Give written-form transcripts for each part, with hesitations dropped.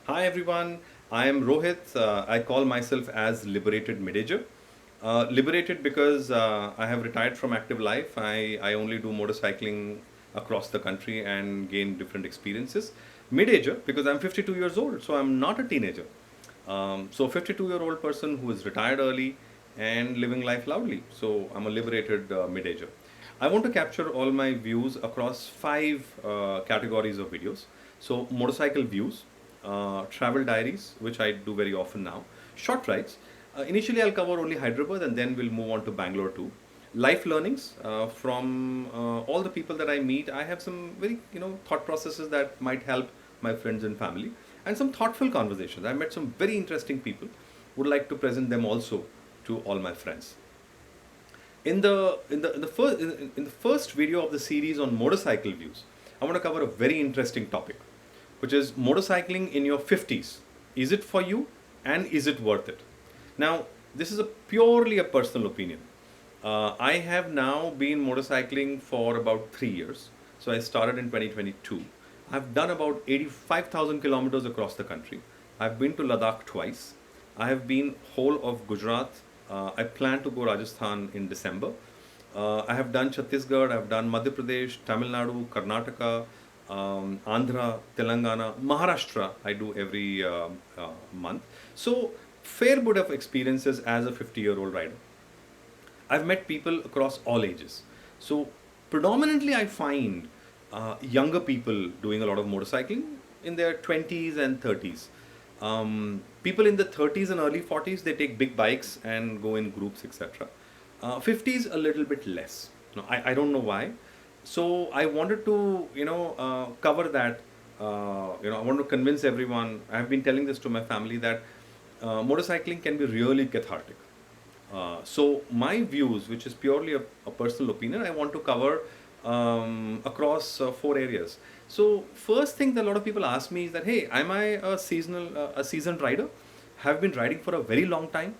Hi everyone, I am Rohit. I call myself as liberated mid-ager. Liberated because I have retired from active life. I only do motorcycling across the country and gain different experiences. Mid-ager because I'm 52 years old, so I'm not a teenager. So 52-year-old person who is retired early and living life loudly. So I'm a liberated mid-ager. I want to capture all my views across five categories of videos. So motorcycle views, travel diaries, which I do very often now, short rides. Initially, I'll cover only Hyderabad, and then we'll move on to Bangalore too. Life learnings from all the people that I meet. I have some very thought processes that might help my friends and family, and some thoughtful conversations. I met some very interesting people. Would like to present them also to all my friends. In the first video of the series on motorcycle views, I want to cover a very interesting topic, which is motorcycling in your 50s. Is it for you, and is it worth it? Now, this is a purely a personal opinion. I have now been motorcycling for about 3 years. So I started in 2022. I've done about 85,000 kilometers across the country. I've been to Ladakh twice. I have been whole of Gujarat. I plan to go Rajasthan in December. I have done Chhattisgarh, I've done Madhya Pradesh, Tamil Nadu, Karnataka, Andhra, Telangana, Maharashtra. I do every month. So fair bit of experiences as a 50-year-old rider. I've met people across all ages. So predominantly, I find younger people doing a lot of motorcycling in their 20s and 30s. People in the 30s and early 40s, they take big bikes and go in groups, etc. 50s a little bit less. No, I don't know why. So I wanted to cover that. I want to convince everyone. I've been telling this to my family that motorcycling can be really cathartic. So my views, which is purely a personal opinion, I want to cover across four areas. So first thing that a lot of people ask me is that, hey, am I a seasoned rider? Have been riding for a very long time.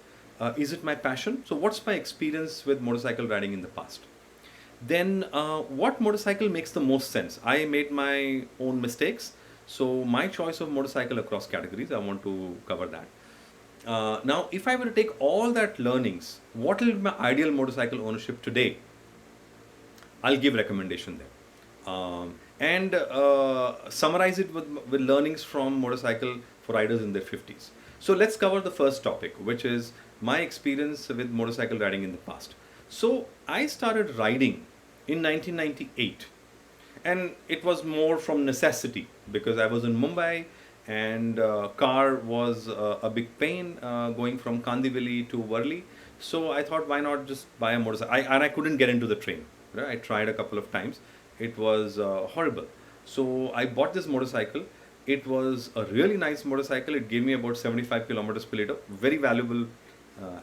Is it my passion? So what's my experience with motorcycle riding in the past? Then what motorcycle makes the most sense? I made my own mistakes. So my choice of motorcycle across categories, I want to cover that. Now, if I were to take all that learnings, what will be my ideal motorcycle ownership today? I'll give recommendation there. And summarize it with learnings from motorcycle for riders in their 50s. So let's cover the first topic, which is my experience with motorcycle riding in the past. So I started riding in 1998, and it was more from necessity because I was in Mumbai, and car was a big pain going from Kandivali to Worli. So I thought, why not just buy a motorcycle? And I couldn't get into the train. Right? I tried a couple of times. It was horrible. So I bought this motorcycle. It was a really nice motorcycle. It gave me about 75 kilometers per liter. Very valuable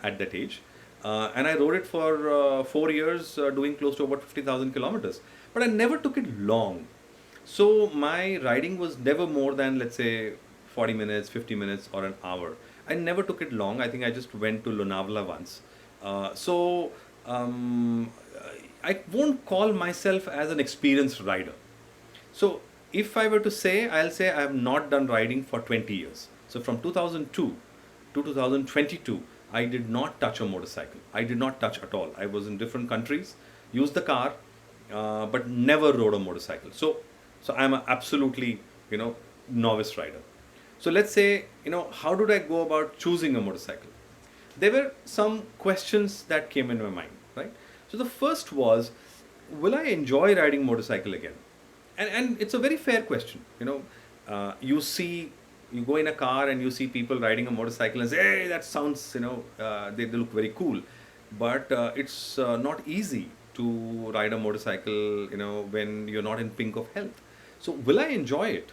at that age. And I rode it for 4 years, doing close to about 50,000 kilometers. But I never took it long. So my riding was never more than, let's say, 40 minutes, 50 minutes, or an hour. I never took it long. I think I just went to Lonavala once. So I won't call myself as an experienced rider. So if I were to say, I'll say I have not done riding for 20 years. So from 2002 to 2022, I did not touch a motorcycle. I did not touch at all. I was in different countries, used the car, but never rode a motorcycle. So I'm an absolutely, novice rider. So let's say, how did I go about choosing a motorcycle? There were some questions that came in my mind, right? So the first was, will I enjoy riding motorcycle again? And it's a very fair question. You go in a car and you see people riding a motorcycle and say, hey, that sounds, they look very cool. But it's not easy to ride a motorcycle, when you're not in pink of health. So will I enjoy it?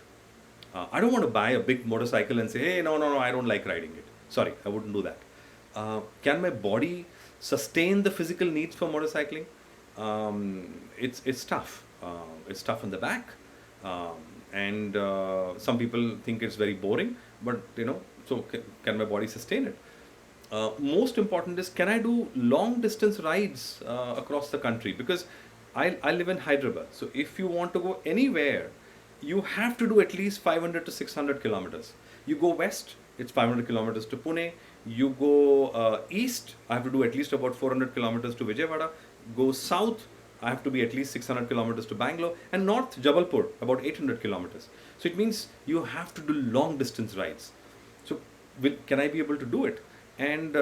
I don't want to buy a big motorcycle and say, hey, no, I don't like riding it. Sorry, I wouldn't do that. Can my body sustain the physical needs for motorcycling? It's tough. It's tough in the back. And some people think it's very boring, but so can my body sustain it? Most important is, can I do long distance rides across the country? Because I live in Hyderabad. So if you want to go anywhere, you have to do at least 500 to 600 kilometers. You go west, it's 500 kilometers to Pune. You go east, I have to do at least about 400 kilometers to Vijayawada. Go south, I have to be at least 600 kilometers to Bangalore. And north, Jabalpur, about 800 kilometers. So it means you have to do long distance rides. So can I be able to do it? And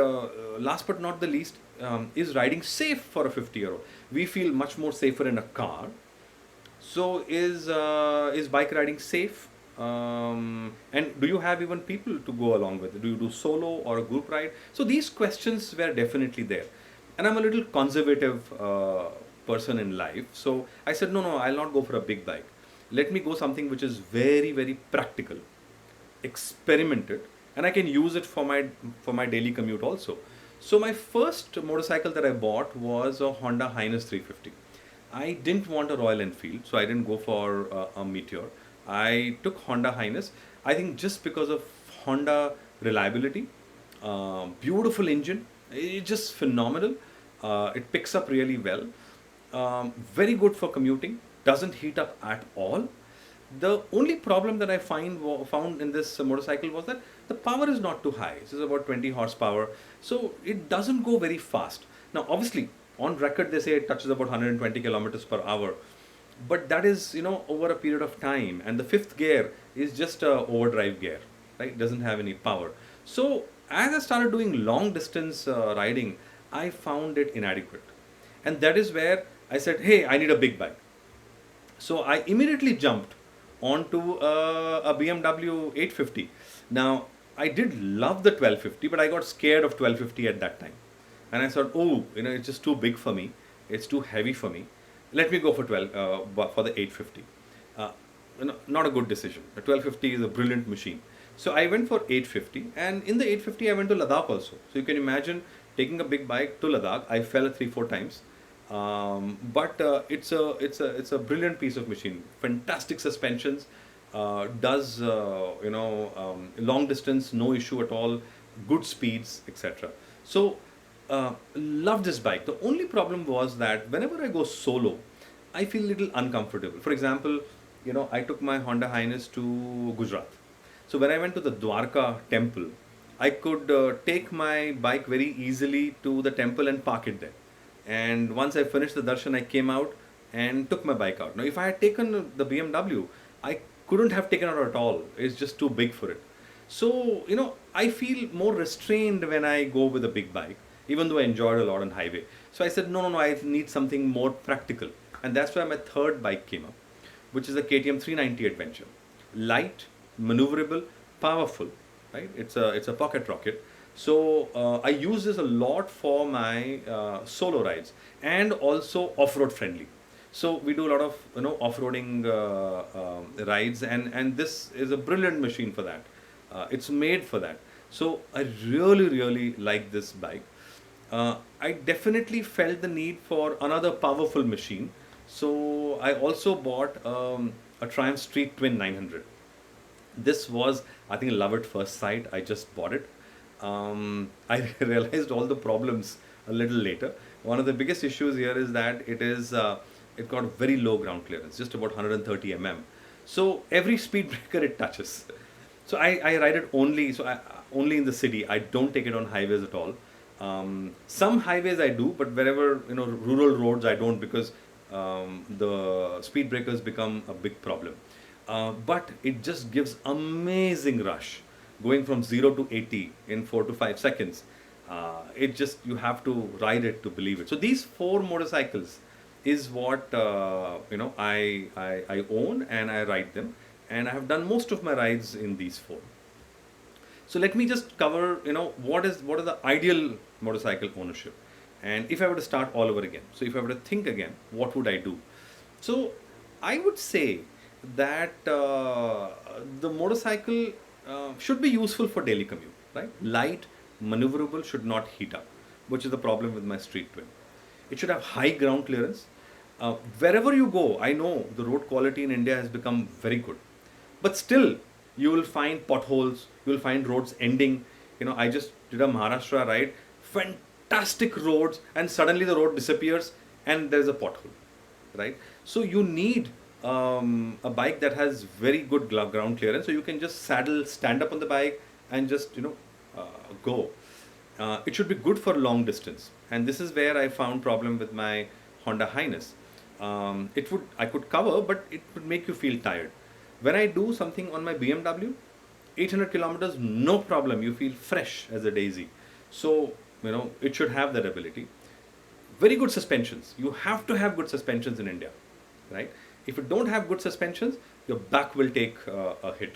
last but not the least, is riding safe for a 50-year-old? We feel much more safer in a car. So is bike riding safe? And do you have even people to go along with it? Do you do solo or a group ride? So these questions were definitely there. And I'm a little conservative person in life. So I said, no, I'll not go for a big bike. Let me go something which is very, very practical, experimented, and I can use it for my daily commute also. So my first motorcycle that I bought was a Honda Highness 350. I didn't want a Royal Enfield, so I didn't go for a Meteor. I took Honda Highness, I think just because of Honda reliability, beautiful engine, it's just phenomenal. It picks up really well, very good for commuting, doesn't heat up at all. The only problem that I found in this motorcycle was that the power is not too high. This is about 20 horsepower, so it doesn't go very fast. Now, obviously, on record they say it touches about 120 kilometers per hour, but that is over a period of time, and the fifth gear is just a overdrive gear, right? It doesn't have any power. So as I started doing long distance riding, I found it inadequate, and that is where I said, hey, I need a big bike. So I immediately jumped onto a BMW 850. Now, I did love the 1250, but I got scared of 1250 at that time. And I thought, oh, it's just too big for me. It's too heavy for me. Let me go for for the 850. Not a good decision. The 1250 is a brilliant machine. So I went for 850, and in the 850 I went to Ladakh also. So you can imagine taking a big bike to Ladakh. I fell 3-4 times. But it's a brilliant piece of machine. Fantastic suspensions, does long distance, no issue at all, good speeds, etc. So love this bike. The only problem was that whenever I go solo, I feel a little uncomfortable. For example, I took my Honda Highness to Gujarat. So when I went to the Dwarka temple, I could take my bike very easily to the temple and park it there. And once I finished the darshan, I came out and took my bike out. Now, if I had taken the BMW, I couldn't have taken it out at all. It's just too big for it. So, I feel more restrained when I go with a big bike, even though I enjoyed a lot on highway. So I said, no, I need something more practical. And that's why my third bike came up, which is a KTM 390 Adventure. Light, maneuverable, powerful, right? It's a pocket rocket. So I use this a lot for my solo rides, and also off-road friendly. So we do a lot of off-roading rides, and this is a brilliant machine for that. It's made for that. So I really like this bike. I definitely felt the need for another powerful machine. So I also bought a Triumph Street Twin 900. This was, I think, love at first sight. I just bought it. I realized all the problems a little later. One of the biggest issues here is that it got very low ground clearance, just about 130 mm. So every speed breaker it touches. So I ride it only in the city. I don't take it on highways at all. Some highways I do, but wherever rural roads I don't, because the speed breakers become a big problem. But it just gives amazing rush, going from 0 to 80 in 4 to 5 seconds. You have to ride it to believe it. So these 4 motorcycles is what I own, and I ride them, and I have done most of my rides in these 4. So let me just cover what is the ideal motorcycle ownership, and if I were to start all over again. So if I were to think again, what would I do? So I would say that the motorcycle should be useful for daily commute, right? Light, maneuverable, should not heat up, which is the problem with my Street Twin. It should have high ground clearance. Wherever you go, I know the road quality in India has become very good, but still you will find potholes, you will find roads ending. I just did a Maharashtra ride, fantastic roads, and suddenly the road disappears and there is a pothole, right? So you need a bike that has very good ground clearance, so you can just saddle, stand up on the bike, and just go. It should be good for long distance, and this is where I found problem with my Honda Highness. I could cover, but it would make you feel tired. When I do something on my BMW, 800 kilometers, no problem. You feel fresh as a daisy. So it should have that ability. Very good suspensions. You have to have good suspensions in India, right? If you don't have good suspensions, your back will take a hit.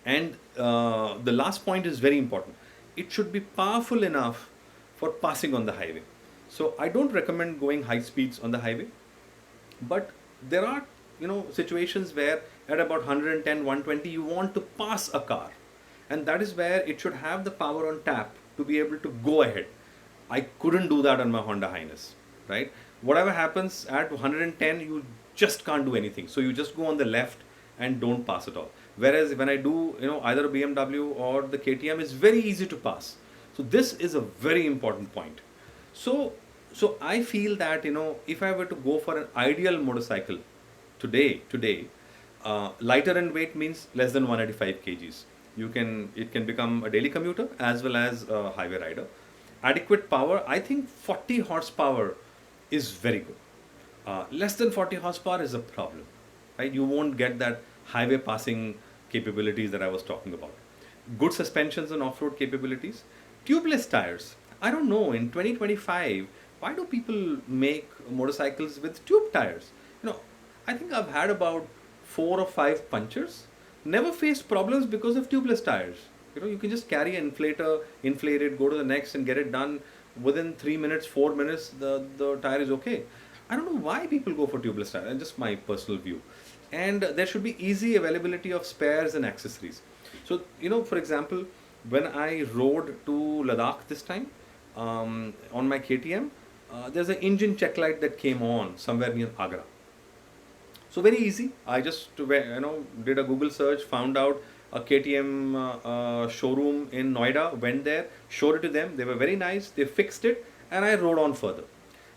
And the last point is very important. It should be powerful enough for passing on the highway. So I don't recommend going high speeds on the highway, but there are situations where at about 110, 120 you want to pass a car, and that is where it should have the power on tap to be able to go ahead. I couldn't do that on my Honda Highness, right? Whatever happens at 110, you just can't do anything. So you just go on the left and don't pass at all. Whereas when I do, either a BMW or the KTM, it's very easy to pass. So this is a very important point. So I feel that if I were to go for an ideal motorcycle today, lighter in weight means less than 185 kgs. It can become a daily commuter as well as a highway rider. Adequate power, I think 40 horsepower is very good. Less than 40 horsepower is a problem, right? You won't get that highway passing capabilities that I was talking about. Good suspensions and off-road capabilities. Tubeless tires. I don't know, in 2025, why do people make motorcycles with tube tires? I think I've had about 4 or 5 punctures. Never faced problems because of tubeless tires. You can just carry an inflator, inflate it, go to the next and get it done within 3 minutes, 4 minutes, the tire is okay. I don't know why people go for tubeless tires. That's just my personal view. And there should be easy availability of spares and accessories. So, for example, when I rode to Ladakh this time, on my KTM, there's an engine check light that came on somewhere near Agra. So very easy. I just did a Google search, found out a KTM showroom in Noida, went there, showed it to them. They were very nice. They fixed it, and I rode on further.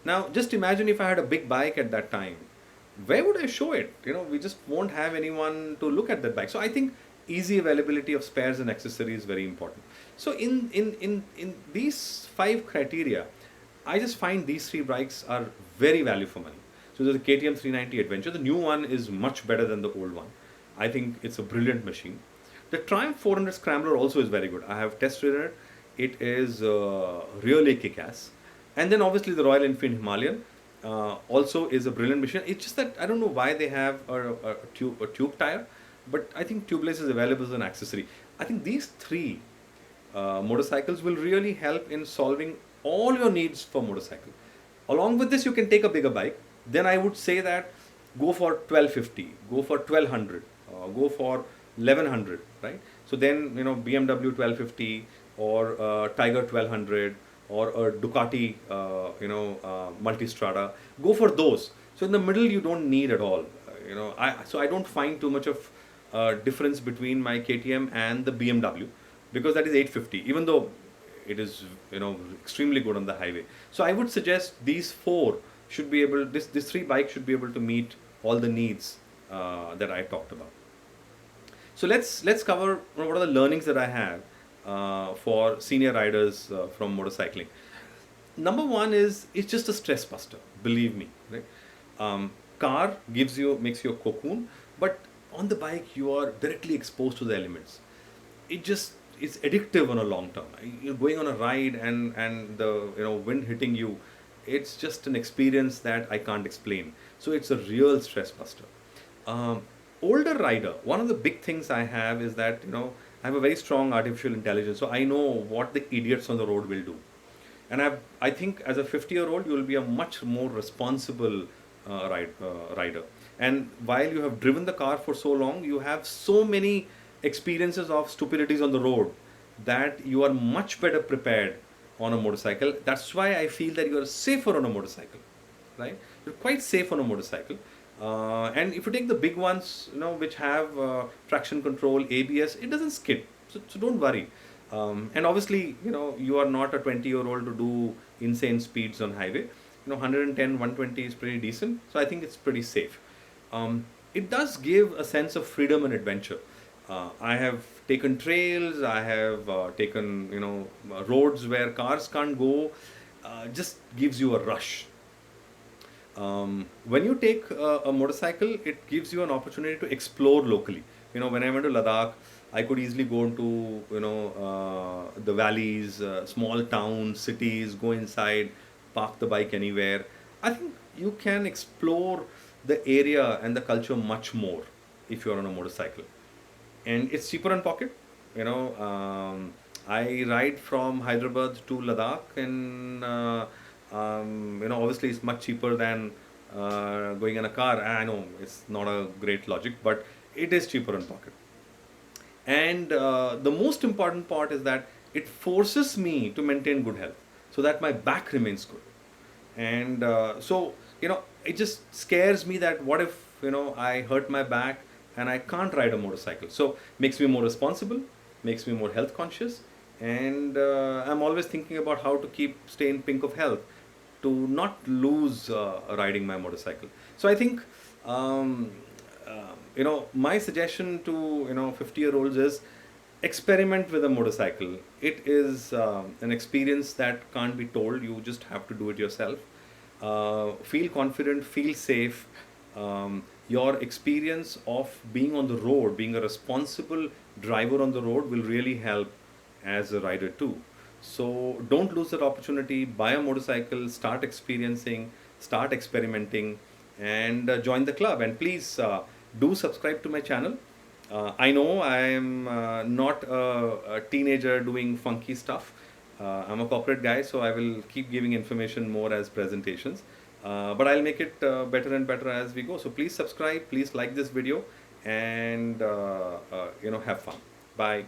Now, just imagine if I had a big bike at that time. Where would I show it? We just won't have anyone to look at that bike. So I think easy availability of spares and accessories is very important. So in these 5 criteria, I just find these 3 bikes are very value for money. So there's the KTM 390 Adventure. The new one is much better than the old one. I think it's a brilliant machine. The Triumph 400 Scrambler also is very good. I have tested it. It is really kick-ass. And then obviously the Royal Enfield Himalayan also is a brilliant machine. It's just that I don't know why they have a tube tire, but I think tubeless is available as an accessory. I think these 3 motorcycles will really help in solving all your needs for motorcycle. Along with this, you can take a bigger bike. Then I would say that go for 1250, go for 1200, go for 1100, right? So then BMW 1250 or Tiger 1200 or a Ducati Multistrada, go for those. So in the middle you don't need at all. I don't find too much of difference between my KTM and the BMW, because that is 850, even though it is extremely good on the highway. So I would suggest these 4 should be able, this 3 bikes should be able to meet all the needs that I talked about. So let's cover what are the learnings that I have for senior riders from motorcycling. Number 1 is it's just a stress buster, believe me, right? Car makes you a cocoon, but on the bike you are directly exposed to the elements. It's addictive on a long term. You're going on a ride and the wind hitting you. It's just an experience that I can't explain. So it's a real stress buster. Older rider, one of the big things I have is that I have a very strong artificial intelligence, so I know what the idiots on the road will do. And I think as a 50-year-old, you will be a much more responsible rider. And while you have driven the car for so long, you have so many experiences of stupidities on the road that you are much better prepared on a motorcycle. That's why I feel that you are safer on a motorcycle, right? You're quite safe on a motorcycle. And if you take the big ones, which have traction control, ABS, it doesn't skid. So don't worry. And obviously, you are not a 20-year-old to do insane speeds on highway. 110, 120 is pretty decent. So I think it's pretty safe. it does give a sense of freedom and adventure. I have taken trails, I have taken roads where cars can't go. Just gives you a rush. When you take a motorcycle, it gives you an opportunity to explore locally. When I went to Ladakh, I could easily go into the valleys, small towns, cities, go inside, park the bike anywhere. I think you can explore the area and the culture much more if you're on a motorcycle, and it's cheaper in pocket. I ride from Hyderabad to Ladakh, and obviously it's much cheaper than going in a car. I know it's not a great logic, but it is cheaper in pocket. And the most important part is that it forces me to maintain good health so that my back remains good. And it just scares me that what if I hurt my back and I can't ride a motorcycle. So makes me more responsible, makes me more health conscious, and I'm always thinking about how to stay in pink of health, to not lose riding my motorcycle. So I think my suggestion to 50-year-olds is experiment with a motorcycle. It is an experience that can't be told. You just have to do it yourself. Feel confident, feel safe. Your experience of being on the road, being a responsible driver on the road, will really help as a rider too. So don't lose that opportunity. Buy a motorcycle, start experiencing, start experimenting, and join the club. And please do subscribe to my channel. I know I am not a teenager doing funky stuff. I'm a corporate guy, so I will keep giving information more as presentations. But I'll make it better and better as we go. So please subscribe, please like this video, and have fun. Bye.